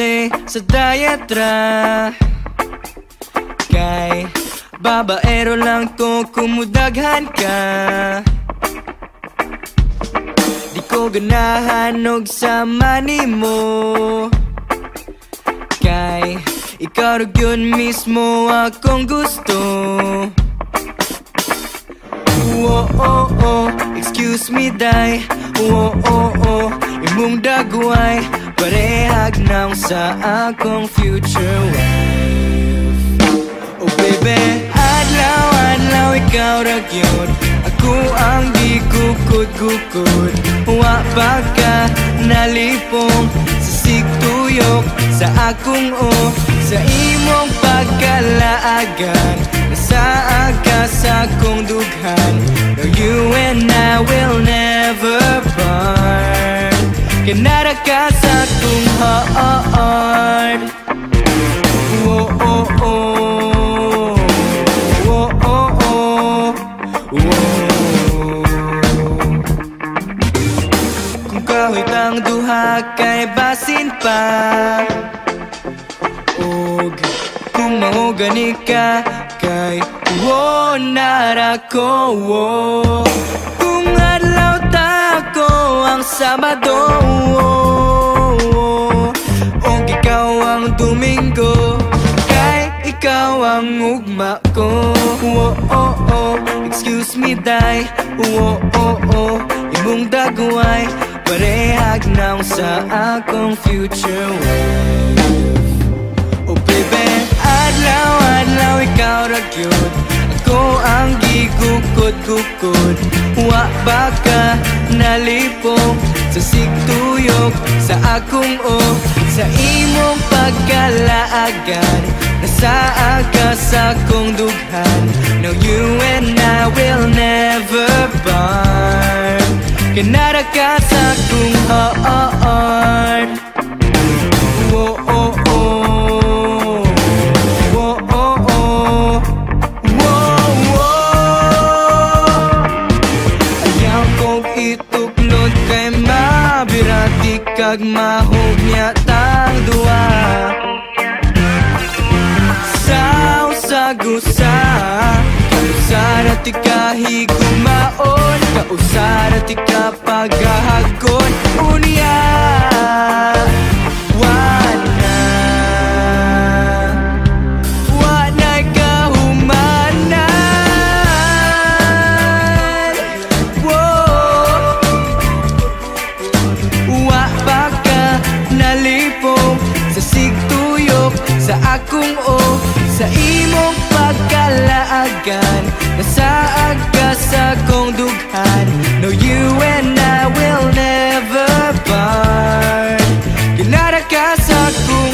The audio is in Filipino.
birthday sa diet ra. Kay babaero lang to kumudaghan ka. Di ko ganahan og sama nimo, kay ikaw ra gyud mismo akong gusto. Oh, oh, oh, excuse me, day. Oh, oh, oh, imong dagway parehag naong sa akong future wife. Oh baby, adlaw, adlaw, ikaw ra gyud ako ang gikukod-gukod. Wa pa ka nalipong sa sigtuyok sa akong sa imong pagkalaagan. Nasaa ka sa akong dughan. No, you and I will never part. Kinara ka sa akong heart. Oh, oh, oh. Oh, oh, oh. Oh. Kung kahoy tang duha kay basin pa, og kung maugani ka kay nara ko. Kung adlaw ta ko ang Sabado, og ikaw ang Domingo, kay ikaw ang ugma ko. Oh, oh, oh, excuse me, day. Oh, oh, oh, imong dagway parehag naong sa akong future wife. Oh baby, adlaw, adlaw, ikaw ra gyud ako ang gigukod-gukod. Wa ba ka nalipong sa sigtuyok sa akong sa imong pagkalaagan. Nasaa ka sa akong dughan. No, you and I will never part. Kinara ka sa akong heart. Oh, oh, oh. Oh, oh, oh. Whoa, whoa. Ayaw kong ituklod kay mabirati kag mahugnya tang duwa. Sa-usa-gusa, kausara ti kahigumaon, kausara ti kapagahagon. Unya wana'y kahumanan. Wa pa ka nalipong sa sigtuyok sa akong sa imong pagkalaagan. Nasaag ka sa akong dughan. No, you and I will never part. Kinara ka sa akong